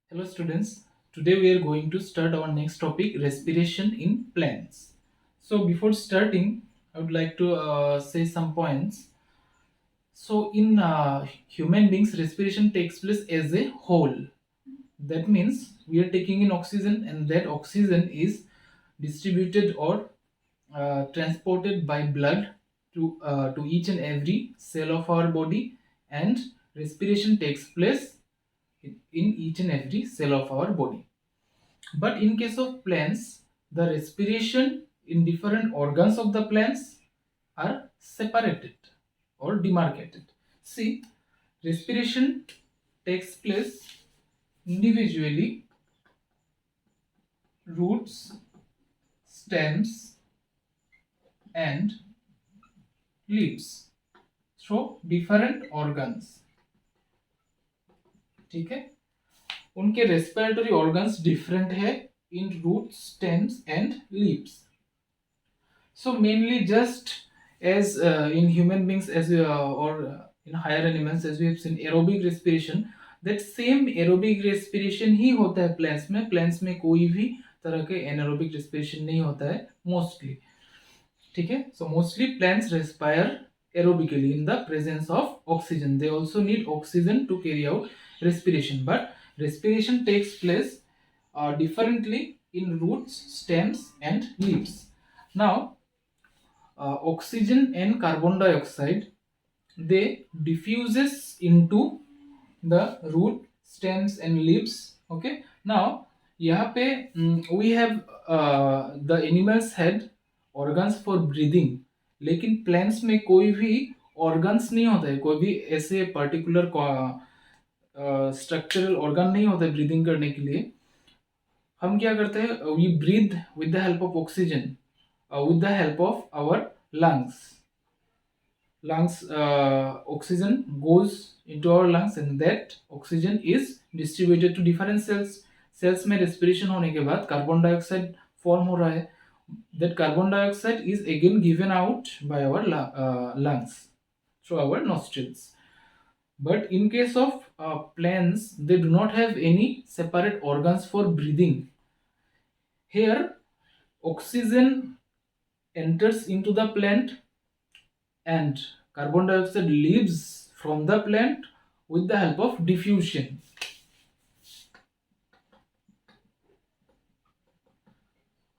Hello students, today we are going to start our next topic, respiration in plants. So before starting, I would like to say some points. So in human beings, respiration takes place as a whole. That means we are taking in oxygen and that oxygen is distributed or transported by blood to each and every cell of our body, and respiration takes place in each and every cell of our body. But in case of plants, the respiration in different organs of the plants are separated or demarcated. See, respiration takes place individually, roots, stems, and leaves through different organs. ठीक है, उनके respiratory organs different है in roots, stems and leaves. So mainly just as in human beings, as or in higher animals, as we have seen aerobic respiration, that same aerobic respiration ही होता है plants में. Plants में कोई भी तरह के anaerobic respiration नहीं होता है mostly. ठीक है, so mostly plants respire aerobically in the presence of oxygen. They also need oxygen to carry out respiration, but respiration takes place differently in roots, stems, and leaves. Now oxygen and carbon dioxide, they diffuses into the root, stems and leaves. Okay, now यहाँ पे we have the animals had organs for breathing, लेकिन plants में कोई भी organs नहीं होता है, कोई भी ऐसे particular structural organ नहीं होता है breathing करने के लिए. हम क्या करते हैं, we breathe with the help of oxygen, with the help of our lungs. Oxygen goes into our lungs and that oxygen is distributed to different cells में respiration होने के बाद कार्बन डाइऑक्साइड फॉर्म हो रहा है. that carbon dioxide is again given out by our lungs through our nostrils. But in case of plants, they do not have any separate organs for breathing. Here oxygen enters into the plant and carbon dioxide leaves from the plant with the help of diffusion.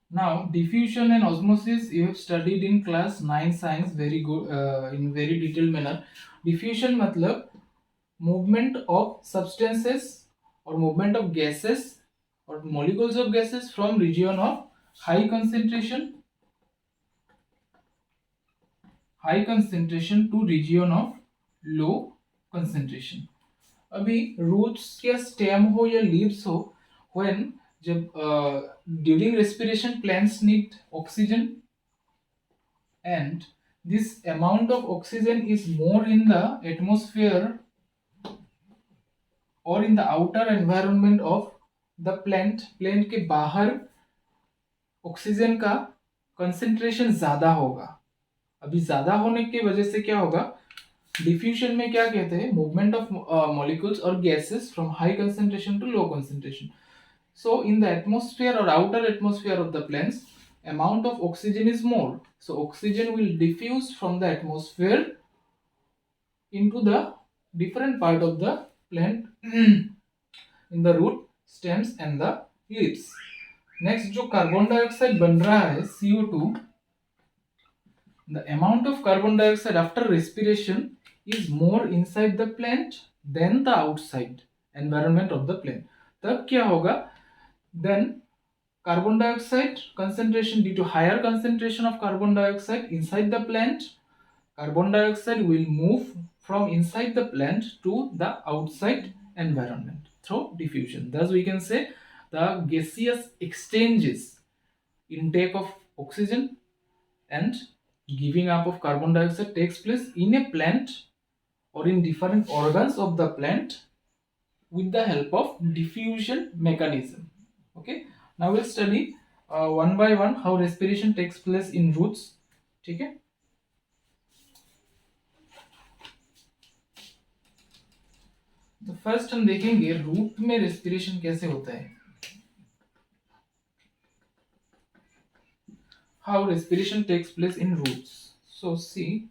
Now, diffusion and osmosis you have studied in class 9 science very good, in very detailed manner. Diffusion मतलब movement of substances or movement of gases or molecules of gases from region of high concentration to region of low concentration. अभी roots या stem हो या leaves हो, when जब during respiration plants need oxygen and this amount of oxygen is more in the atmosphere or in the outer environment of the plant के बाहर oxygen का concentration ज्यादा होगा. अभी ज्यादा होने की वजह से क्या होगा, डिफ्यूजन में क्या कहते हैं, मूवमेंट ऑफ मॉलिक्यूल्स और gases from high concentration to low concentration. So in the atmosphere और outer atmosphere of the plants amount of oxygen is more, so oxygen will diffuse from the atmosphere into the different part of the plant in the root, stems and the leaves. Next जो carbon dioxide बन रहा है CO2, the amount of carbon dioxide after respiration is more inside the plant than the outside environment of the plant. तब क्या होगा, then carbon dioxide concentration, due to higher concentration of carbon dioxide inside the plant, carbon dioxide will move from inside the plant to the outside environment through diffusion. Thus we can say the gaseous exchanges, intake of oxygen and giving up of carbon dioxide takes place in a plant or in different organs of the plant with the help of diffusion mechanism. Okay, now we'll study one by one how respiration takes place in roots. ठीक है, तो first हम देखेंगे root में respiration कैसे होता है, how respiration takes place in roots. So see,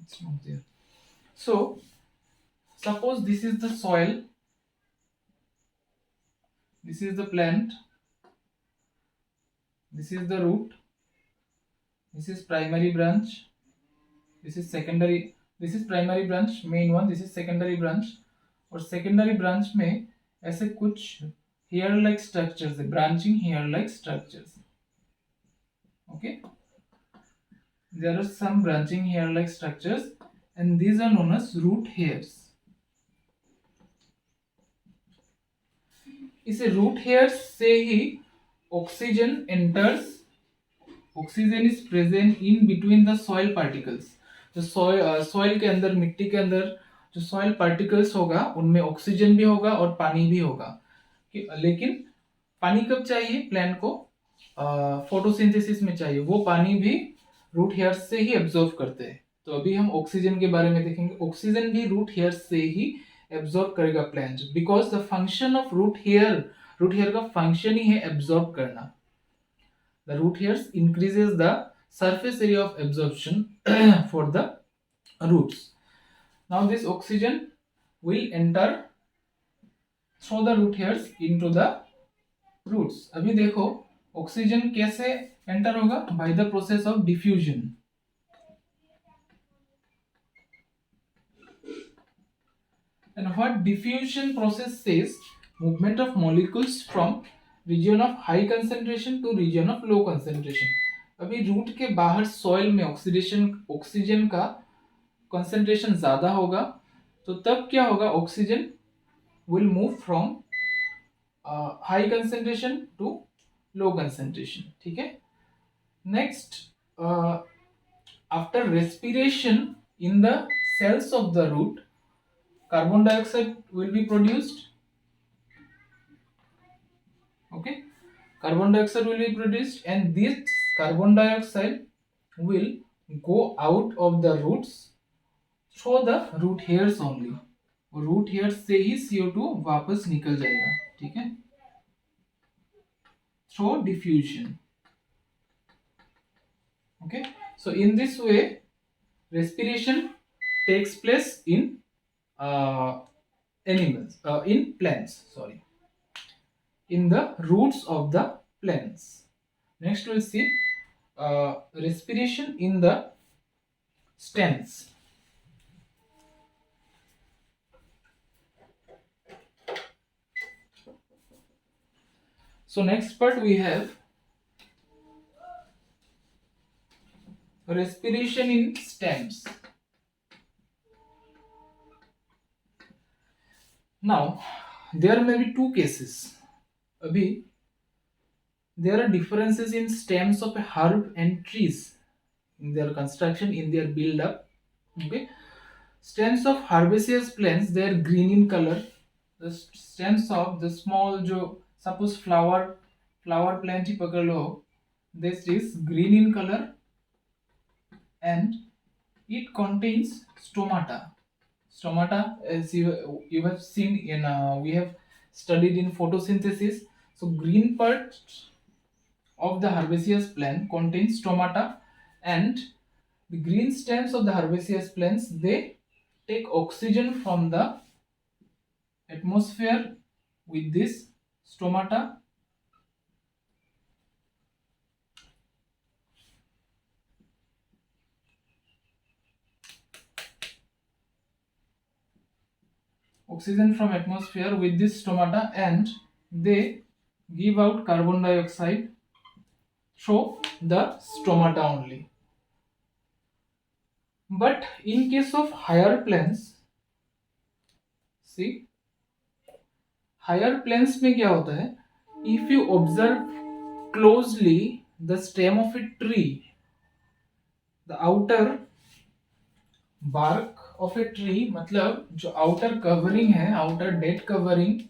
it's not there. So suppose this is the soil, this is the plant, this is the root, this is primary branch, this is secondary, this is primary branch main one, this is secondary branch. और secondary branch में ऐसे कुछ hair like structures है, branching hair like structures. Okay, there are some branching hair like structures and these are known as root hairs. इसे root hairs से ही oxygen enters, oxygen is present in between the soil particles. जो soil के अंदर, मिट्टी के अंदर जो सॉइल पार्टिकल्स होगा उनमें ऑक्सीजन भी होगा और पानी भी होगा. लेकिन पानी कब चाहिए प्लांट को? फोटोसिंथेसिस में चाहिए. वो पानी भी रूट हेयर्स से ही एब्जॉर्ब करते हैं. तो अभी हम ऑक्सीजन के बारे में देखेंगे. ऑक्सीजन भी रूट हेयर्स से ही एब्जॉर्ब करेगा plant, because the function of root hair का फंक्शन ही है एब्जॉर्ब करना. The root hairs increases the surface area of absorption for the roots. Now this oxygen will enter through the root hairs into the roots. अभी देखो oxygen कैसे enter होगा? By the process of diffusion. And what diffusion process says? Movement of molecules from region of high concentration to region of low concentration. अभी root के बाहर soil में oxygen का concentration ज्यादा होगा, तो तब क्या होगा? Oxygen will move from high concentration to low concentration. ठीक है. Next, after respiration in the cells of the root, carbon dioxide will be produced. Okay, carbon dioxide will be produced and this carbon dioxide will go out of the roots through the root hairs only. और root hair से ही CO2 वापस निकल जाएगा. ठीक है, through diffusion. Okay, so in this way respiration takes place in animals, in plants, sorry, in the roots of the plants. Next we'll see respiration in the stems. So next part we have respiration in stems. Now there may be two cases. Abhi there are differences in stems of a herb and trees in their construction, in their build up. Okay, stems of herbaceous plants, they are green in color. The stems of the small, जो suppose flower plant ही पकड़ लो, this is green in color and it contains stomata. Stomata, as you have seen in we have studied in photosynthesis. So green part of the herbaceous plant contains stomata, and the green stems of the herbaceous plants, they take oxygen from the atmosphere with this stomata. Oxygen from atmosphere with this stomata, and they give out carbon dioxide through the stomata only. But in case of higher plants, see, higher plants में क्या होता है? If you observe closely the stem of a tree, the outer bark of a tree, मतलब जो outer covering है, outer dead covering,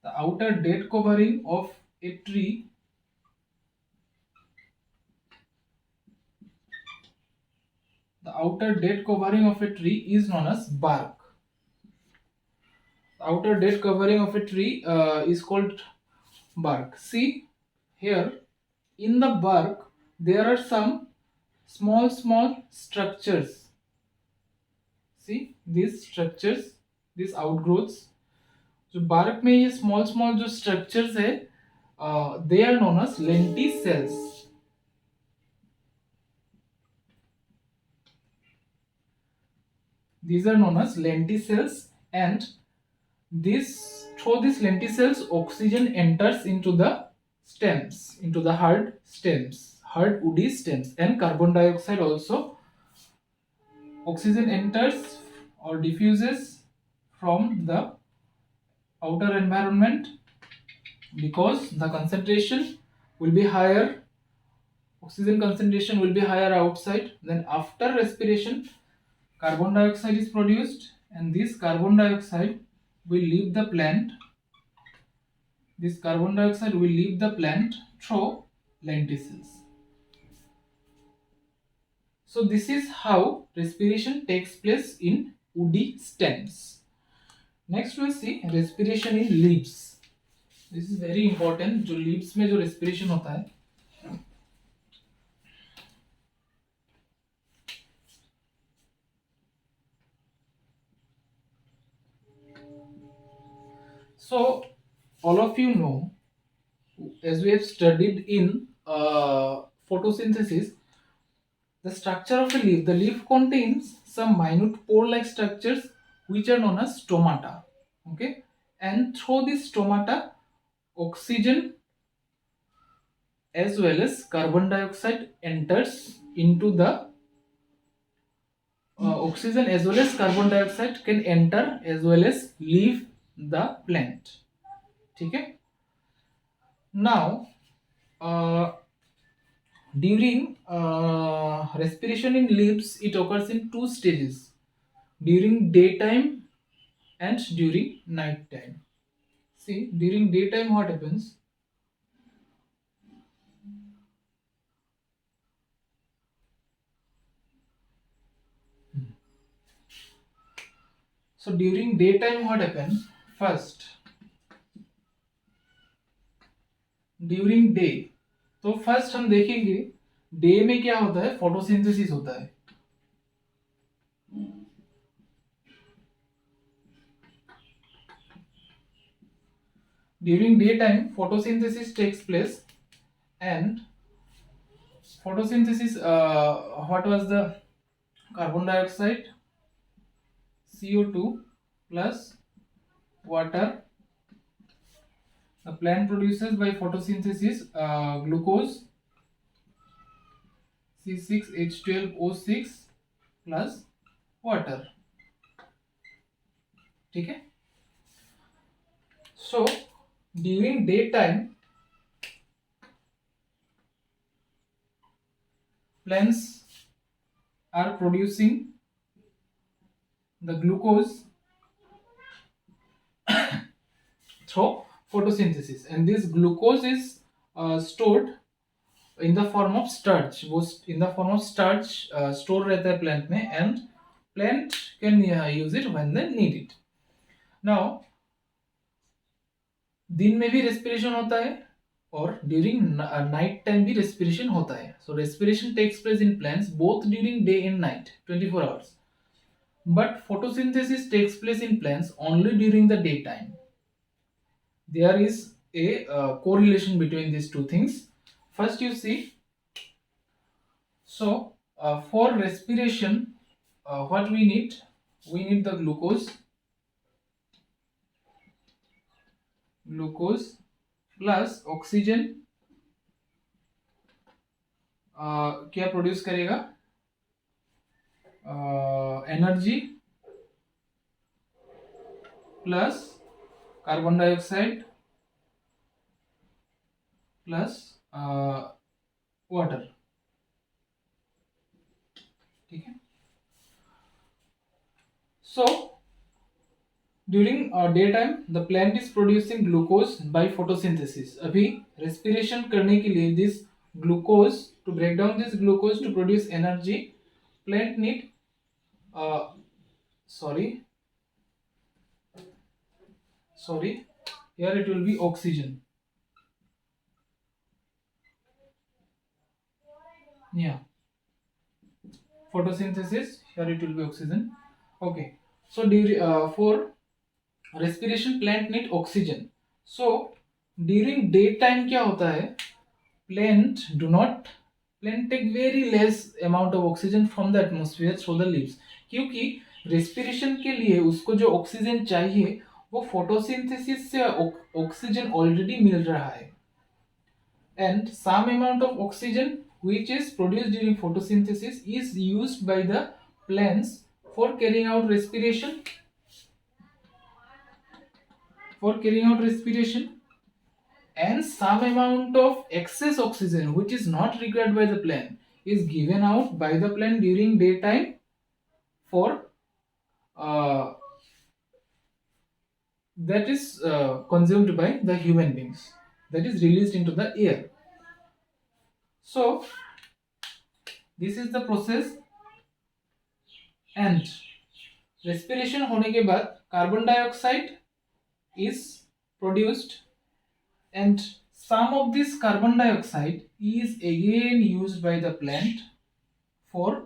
the outer dead covering of a tree, The outer dead covering of a tree is known as bark. The outer dead covering of a tree is called bark. See here, in the bark there are some small structures. See these structures, these outgrowths. जो bark में ये small जो structures है, they are known as lenticels. These are known as lenticels, and through these lenticels oxygen enters into the stems, into the hard stems, hard woody stems, and carbon dioxide also. Oxygen enters or diffuses from the outer environment because the concentration will be higher, oxygen concentration will be higher outside. Then after respiration, carbon dioxide is produced, and this carbon dioxide will leave the plant. This carbon dioxide will leave the plant through lenticels. So this is how respiration takes place in woody stems. Next we'll see respiration in leaves. This is very important. जो leaves में जो respiration होता है, so all of you know, as we have studied in photosynthesis, the structure of a leaf. The leaf contains some minute pore-like structures which are known as stomata. Okay, and through this stomata, oxygen as well as carbon dioxide enters into the oxygen as well as carbon dioxide can enter as well as leave the plant. Okay. Now, during respiration in leaves, it occurs in two stages: during daytime and during night time. See, during daytime what happens? So during daytime what happens? First, during day, तो first हम देखेंगे day में क्या होता है, photosynthesis होता है. During daytime photosynthesis takes place, and photosynthesis, what was the carbon dioxide, CO2 plus water. The plant produces by photosynthesis glucose, C6H12O6 plus water. ठीक है. So during daytime plants are producing the glucose through photosynthesis, and this glucose is stored in the form of starch. वो in the form of starch store रहता है plant में, and plant can use it when they need it. Now दिन में भी respiration होता है और during night time भी respiration होता है. So respiration takes place in plants both during day and night, 24 hours. But photosynthesis takes place in plants only during the daytime. There is a correlation between these two things. First you see, so for respiration what we need the glucose plus oxygen क्या produce करेगा, energy plus carbon dioxide plus water. ठीक है. So during daytime the plant is producing glucose by photosynthesis. अभी respiration करने के लिए this glucose, to break down this glucose to produce energy, plant need sorry here it will be oxygen. Yeah, photosynthesis, here it will be oxygen. Okay, so for respiration plant need oxygen. So during daytime क्या होता है, plant take very less amount of oxygen from the atmosphere through the leaves, क्योंकि respiration के लिए उसको जो oxygen चाहिए वो फोटोसिंथेसिस से ऑक्सीजन ऑलरेडी मिल रहा है, and some amount of oxygen which is produced during photosynthesis is used by the plants for carrying out respiration, and some amount of excess oxygen which is not required by the plant is given out by the plant during daytime for uh, that is consumed by the human beings, that is released into the air. So this is the process, and respiration होने के बाद carbon dioxide is produced, and some of this carbon dioxide is again used by the plant for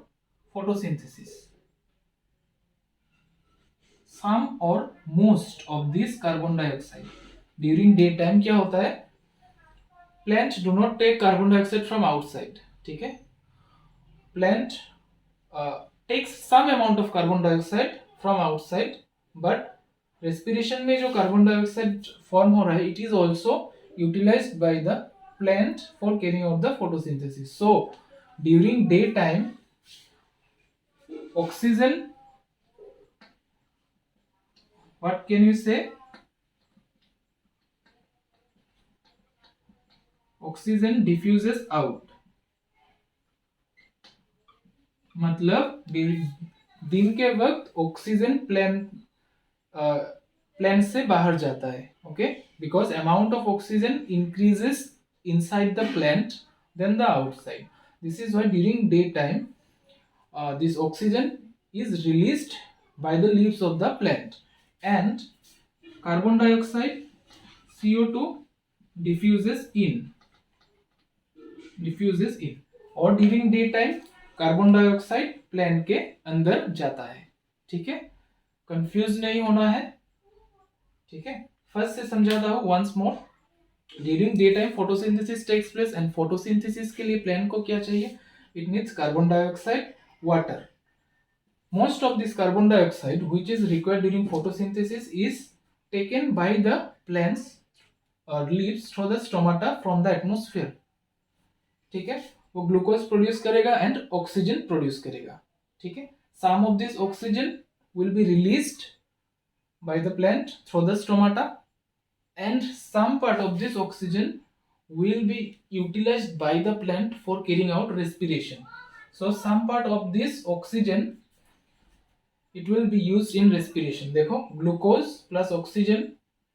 photosynthesis. Some or most of this carbon dioxide during daytime क्या होता है, plant do not take carbon dioxide from outside, ठीक है, plant takes some amount of carbon dioxide from outside, but respiration में जो carbon dioxide form हो रहा है it is also utilized by the plant for carrying out the photosynthesis. So during daytime oxygen, what can you say, oxygen diffuses out, मतलब दिन के वक्त oxygen plant से बाहर जाता है, okay, because amount of oxygen increases inside the plant then the outside. This is why during day time this oxygen is released by the leaves of the plant, and carbon dioxide CO2 diffuses in, और during day time carbon dioxide plant के अंदर जाता है. ठीक है, confuse नहीं होना है. ठीक है, फर्स्ट से समझाता हूं once more. During day time photosynthesis takes place, and photosynthesis के लिए प्लांट को क्या चाहिए, it needs carbon dioxide, water. Most of this carbon dioxide which is required during photosynthesis is taken by the plants leaves through the stomata from the atmosphere. ठीक है, वो glucose produce करेगा and oxygen produce करेगा. ठीक है, some of this oxygen will be released by the plant through the stomata, and some part of this oxygen will be utilized by the plant for carrying out respiration. So some part of this oxygen it will be used in respiration. देखो, glucose plus oxygen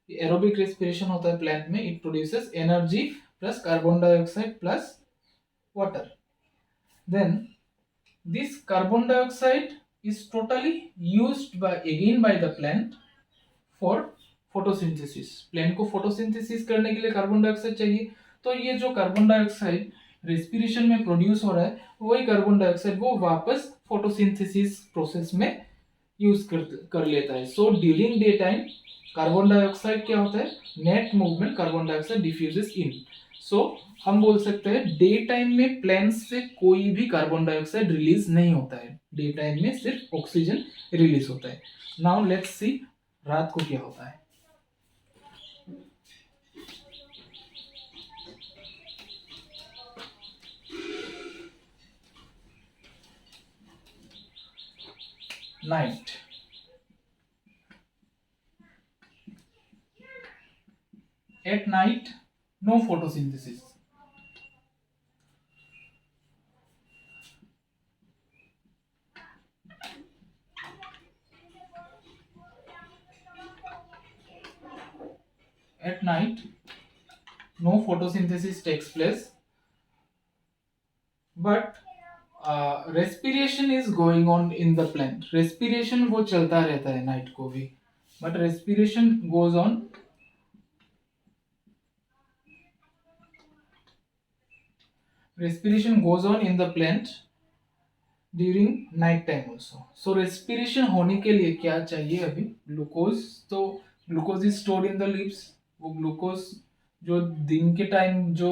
aerobic respiration होता है plant में, it produces energy plus carbon dioxide plus water. Then this carbon dioxide is totally used by the plant for photosynthesis. Plant को photosynthesis करने के लिए carbon dioxide चाहिए, तो ये जो कार्बन डाइऑक्साइड रेस्पिरेशन में प्रोड्यूस हो रहा है वही कार्बन डाइऑक्साइड वो वापस फोटोसिंथेसिस प्रोसेस में यूज कर लेता है. So during day time carbon dioxide क्या होता है, net movement carbon dioxide diffuses in. सो हम बोल सकते हैं डे टाइम में प्लांट्स से कोई भी कार्बन डाइऑक्साइड रिलीज नहीं होता है, डे टाइम में सिर्फ ऑक्सीजन रिलीज होता है. नाउ लेट्स सी रात को क्या होता है. Night. At night, no photosynthesis. At night, no photosynthesis takes place, but respiration is going on in the plant. Respiration वो चलता रहता है नाइट को भी, but respiration goes on. Respiration goes on in the plant during night time also. So respiration होने के लिए क्या चाहिए अभी? ग्लूकोज. तो glucose is stored in the leaves. वो ग्लूकोज जो दिन के टाइम जो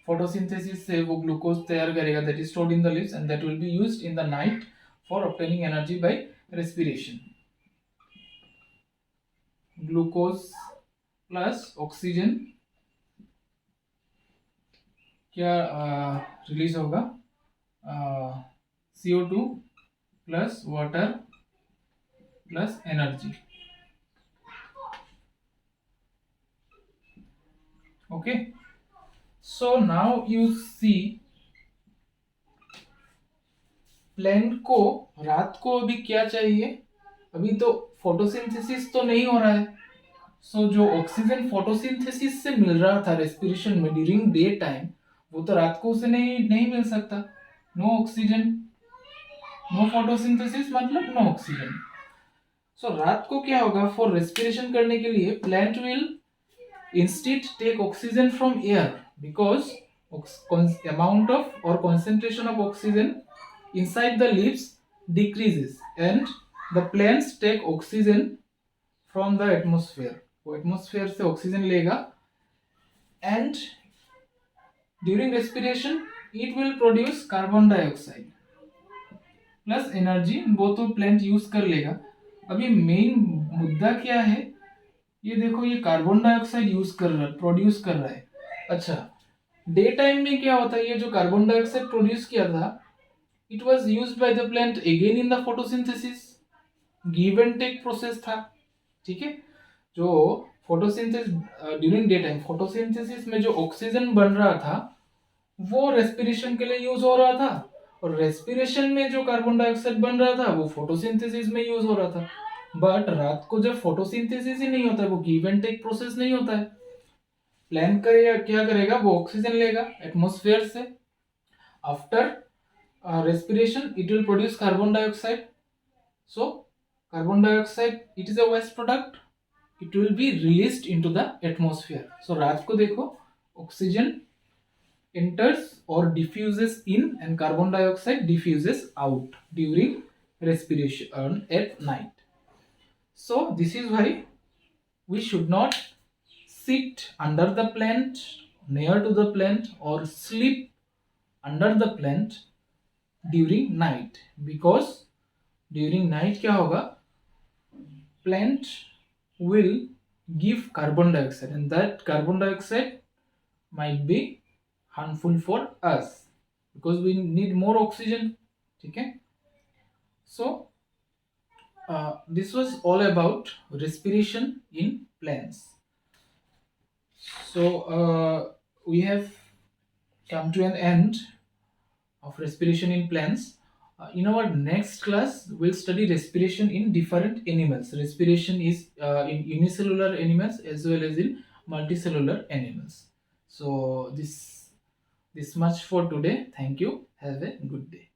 फोटोसिंथेसिस से वो ग्लूकोज तैयार करेगा, that is stored in the leaves and that will be used in the night for obtaining energy by respiration. Glucose plus oxygen क्या रिलीज होगा? CO2 plus water plus energy. Okay, so now you see plant को रात को अभी क्या चाहिए? अभी तो फोटोसिंथेसिस तो नहीं हो रहा है. सो जो ऑक्सीजन फोटोसिंथेसिस से मिल रहा था रेस्पिरेशन में ड्यूरिंग डे टाइम, वो तो रात को उसे नहीं मिल सकता. नो ऑक्सीजन, नो फोटोसिंथेसिस मतलब नो ऑक्सीजन. सो रात को क्या होगा? फॉर रेस्पिरेशन करने के लिए plant will instead take oxygen from air because amount of or concentration of oxygen inside the leaves decreases and the plants take oxygen from the atmosphere. वो atmosphere से oxygen लेगा and during respiration it will produce carbon dioxide plus energy. वो तो plant use कर लेगा. अभी main मुद्दा क्या है? ये देखो, ये कार्बन डाइऑक्साइड यूज कर रहा है, प्रोड्यूस कर रहा है. अच्छा, डे टाइम में क्या होता है? ये जो कार्बन डाइऑक्साइड प्रोड्यूस किया था, it was used by the plant again in the photosynthesis. Give and take process था. ठीक है, जो photosynthesis during day time photosynthesis में जो ऑक्सीजन बन रहा था वो रेस्पिरेशन के लिए यूज हो रहा था, और रेस्पिरेशन में जो कार्बन डाइऑक्साइड बन रहा था वो फोटोसिंथेसिस में यूज हो रहा था. बट रात को जब फोटोसिंथेसिस ही नहीं होता है, वो गिव एंड टेक प्रोसेस नहीं होता है, प्लांट करेगा क्या करेगा? वो ऑक्सीजन लेगा एटमॉस्फेयर से. After respiration it will produce carbon dioxide. So carbon dioxide, it is a waste product, it will be released into the atmosphere. So रात को देखो, oxygen enters or diffuses in and carbon dioxide diffuses out during respiration at night. So this is why we should not sit under the plant, near to the plant, or sleep under the plant during night. Because during night क्या होगा? Plant will give carbon dioxide and that carbon dioxide might be harmful for us because we need more oxygen. ठीक है, so this was all about respiration in plants. So we have come to an end of respiration in plants. In our next class, we'll study respiration in different animals. Respiration is in unicellular animals as well as in multicellular animals. So this much for today. Thank you. Have a good day.